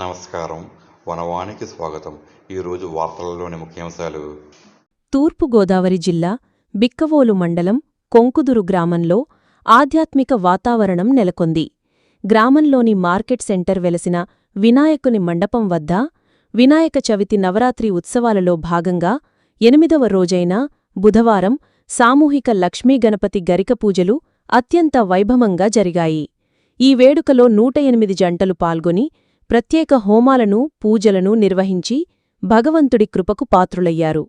నమస్కారం. వనవానికి స్వాగతం. ఈరోజు వార్తలలోని ముఖ్యాంశాలు. తూర్పుగోదావరి జిల్లా బిక్కవోలు మండలం కొంకుదురు గ్రామంలో ఆధ్యాత్మిక వాతావరణం నెలకొంది. గ్రామంలోని మార్కెట్ సెంటర్ వెలసిన వినాయకుని మండపం వద్ద వినాయక చవితి నవరాత్రి ఉత్సవాలలో భాగంగా 8వ రోజైన బుధవారం సామూహిక లక్ష్మీగణపతి గరిక పూజలు అత్యంత వైభవంగా జరిగాయి. ఈ వేడుకలో 108 జంటలు పాల్గొని ప్రత్యేక హోమాలను, పూజలను నిర్వహించి భగవంతుడి కృపకు పాత్రులయ్యారు.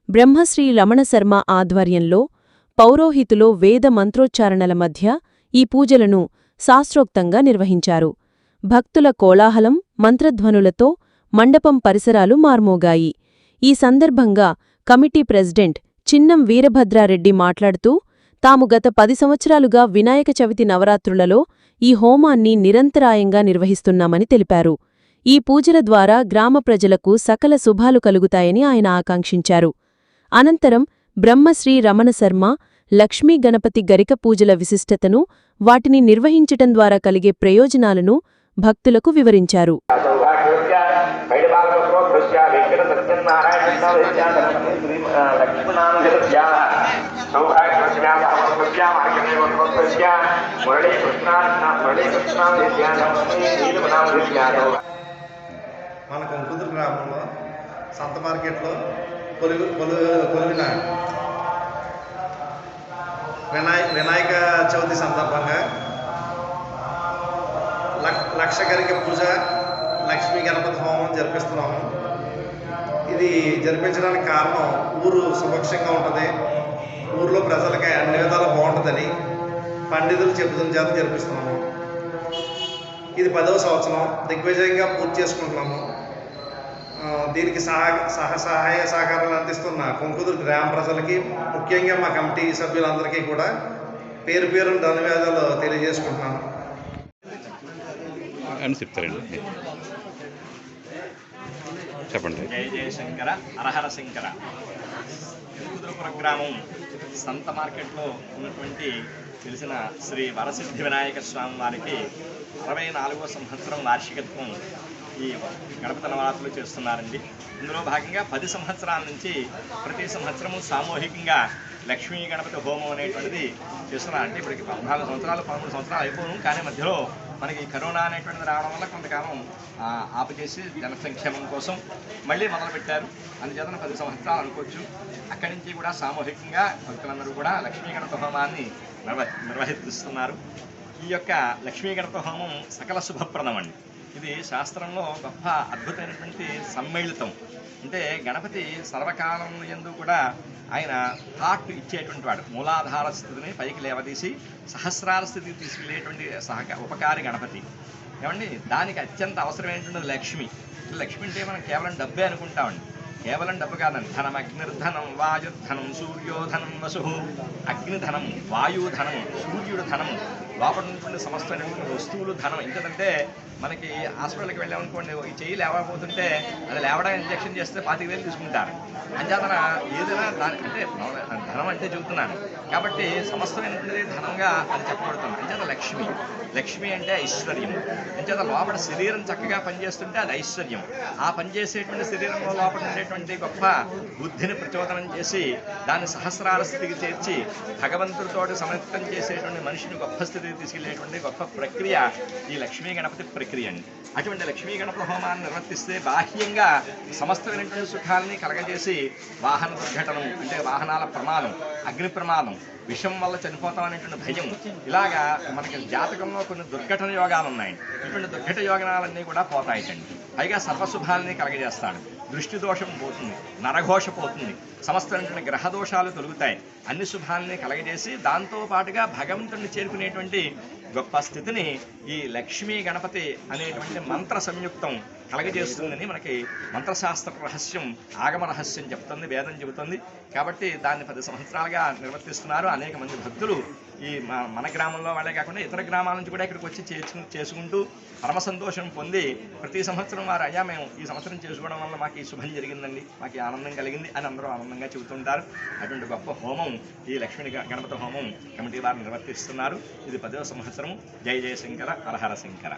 బ్రహ్మశ్రీ రమణశర్మ ఆధ్వర్యంలో పౌరోహితులో వేద మంత్రోచ్చారణల మధ్య ఈ పూజలను శాస్త్రోక్తంగా నిర్వహించారు. భక్తుల కోలాహలం, మంత్రధ్వనులతో మండపం పరిసరాలు మార్మోగాయి. ఈ సందర్భంగా కమిటీ ప్రెసిడెంట్ చిన్నం వీరభద్రారెడ్డి మాట్లాడుతూ, తాము గత 10 సంవత్సరాలుగా వినాయక చవితి నవరాత్రులలో ఈ హోమాన్ని నిరంతరాయంగా నిర్వహిస్తున్నామని తెలిపారు. ఈ పూజల ద్వారా గ్రామ ప్రజలకు సకల శుభాలు కలుగుతాయని ఆయన ఆకాంక్షించారు. అనంతరం బ్రహ్మశ్రీ రమణశర్మ లక్ష్మీ గణపతి గరిక పూజల విశిష్టతను, వాటిని నిర్వహించటం ద్వారా కలిగే ప్రయోజనాలను భక్తులకు వివరించారు. మన కొంకుదురు గ్రామంలో సంత మార్కెట్లో కొలిగిన వినాయక చవితి సందర్భంగా లక్ష గరిక పూజ, లక్ష్మీ గణపతి హోమం జరిపిస్తున్నాము. ఇది జరిపించడానికి కారణం ఊరు సుభిక్షంగా ఉంటుంది, ఊర్లో ప్రజలకి అన్ని విధాలు బాగుంటుందని పండితులు చెబుతున్న చేత జరిపిస్తున్నాము. ఇది 10వ సంవత్సరం దిగ్విజయంగా పూర్తి చేసుకుంటున్నాము. దీనికి సహాయ సహకారాలు అందిస్తున్న కొంకుదురు గ్రామ ప్రజలకి, ముఖ్యంగా మా కమిటీ సభ్యులందరికీ కూడా పేరు పేరు ధన్యవాదాలు తెలియజేసుకుంటున్నాను అని చెప్తారండి. చెప్పండి. జయ జయశంకర, హరహర శంకర. కొంకుదురుపురం గ్రామం సంత మార్కెట్లో ఉన్నటువంటి తెలిసిన శ్రీ వరసిద్ధి వినాయక స్వామి వారికి 64వ సంవత్సరం వార్షికత్వం ఈ గణపతి నవరాత్రులు చేస్తున్నారండి. ఇందులో భాగంగా 10 సంవత్సరాల నుంచి ప్రతి సంవత్సరము సామూహికంగా లక్ష్మీ గణపతి హోమం అనేటువంటిది చేస్తున్నారు. అంటే ఇప్పటికి 14 సంవత్సరాలు 13 సంవత్సరాలు అయిపోను, కానీ మధ్యలో మనకి కరోనా అనేటువంటిది రావడం వల్ల కొంతకాలం ఆపుచేసి జనసంక్షేమం కోసం మళ్ళీ మొదలుపెట్టారు. అందుచేతన 10 సంవత్సరాలు అనుకోవచ్చు. అక్కడి నుంచి కూడా సామూహికంగా భక్తులందరూ కూడా లక్ష్మీ గణపతి హోమాన్ని నిర్వహిస్తున్నారు. ఈ యొక్క లక్ష్మీ గణపతి హోమం సకల శుభప్రదం అండి. ఇది శాస్త్రంలో గొప్ప అద్భుతమైనటువంటి సమ్మిళితం. అంటే గణపతి సర్వకాలం యందు కూడా ఆయన థాట్ ఇచ్చేటువంటి వాడు. మూలాధార స్థితిని పైకి లేవదీసి సహస్రార స్థితికి తీసుకెళ్లేటువంటి ఉపకారి గణపతి. ఏమండి, దానికి అత్యంత అవసరమైనటువంటి లక్ష్మి. లక్ష్మి అంటే మనం కేవలం డబ్బే అనుకుంటామండి. కేవలం డబ్బు కాదండి. ధనం అగ్నిర్ధనం, వాయుర్ధనం, సూర్యోధనం, వసు. అగ్నిధనం, వాయుధనం, సూర్యుడు ధనం, లోపల ఉన్నటువంటి సమస్తమైనటువంటి వస్తువులు ధనం. ఇంకేదంటే మనకి హాస్పిటల్కి వెళ్ళామనుకోండి, ఈ చెయ్యి లేవకపోతుంటే అది లేవడానికి ఇంజక్షన్ చేస్తే 25,000 తీసుకుంటారు. అంచేతన ఏదైనా దాని అంటే ధనం అంటే చెబుతున్నాను కాబట్టి సమస్తమైనటువంటిది ధనంగా అని చెప్పబడుతుంది. అంచేత లక్ష్మి అంటే ఐశ్వర్యం. అంచేత లోపల శరీరం చక్కగా పనిచేస్తుంటే అది ఐశ్వర్యం. ఆ పనిచేసేటువంటి శరీరంలో లోపల ఉండేటువంటి గొప్ప బుద్ధిని ప్రచోదనం చేసి దాన్ని సహస్రార స్థితికి చేర్చి భగవంతుడితో సమర్థం చేసేటువంటి మనిషిని గొప్ప స్థితికి తీసుకెళ్లేటువంటి గొప్ప ప్రక్రియ ఈ లక్ష్మీ గణపతి ప్రక్రియ అండి. అటువంటి లక్ష్మీ గణపతి హోమాన్ని నిర్వర్తిస్తే బాహ్యంగా సమస్తమైనటువంటి సుఖాలని కలగజేసి వాహన దుర్ఘటనం అంటే వాహనాల ప్రమాదం, అగ్ని ప్రమాదం, విషం వల్ల చనిపోతాం అనేటువంటి భయం, ఇలాగా మనకి జాతకంలో కొన్ని దుర్ఘటన యోగాలు ఉన్నాయండి. ఇటువంటి దుర్ఘట యోగాలన్నీ కూడా పోతాయిటండి. పైగా సర్వశుభాలని కలగజేస్తాడు. దృష్టి దోషం పోతుంది, నరఘోష పోతుంది, సమస్తమైనటువంటి గ్రహదోషాలు తొలుగుతాయి, అన్ని శుభాలని కలగజేసి దాంతో పాటుగా భగవంతుడిని చేరుకునేటువంటి గొప్ప స్థితిని ఈ లక్ష్మీ గణపతి అనేటువంటి మంత్ర సంయుక్తం కలగజేస్తుందని మనకి మంత్రశాస్త్ర రహస్యం, ఆగమ రహస్యం చెప్తుంది, వేదం చెబుతుంది. కాబట్టి దాన్ని 10 సంవత్సరాలుగా నిర్వర్తిస్తున్నారు. అనేక మంది భక్తులు ఈ మన గ్రామంలో వాళ్ళే కాకుండా ఇతర గ్రామాల నుంచి కూడా ఇక్కడికి వచ్చి చేసుకుంటూ పరమ సంతోషం పొంది ప్రతి సంవత్సరం వారు అయ్యా మేము ఈ సంవత్సరం చేసుకోవడం వల్ల మాకు ఈ శుభం జరిగిందండి, మాకు ఈ ఆనందం కలిగింది అని అందరూ ఆనందంగా చెబుతుంటారు. అటువంటి గొప్ప హోమం ఈ లక్ష్మీ గణపతి హోమం కమిటీ వారు నిర్వర్తిస్తున్నారు. ఇది 10వ సంవత్సరం. జయ జయ శంకర, హరహర శంకర.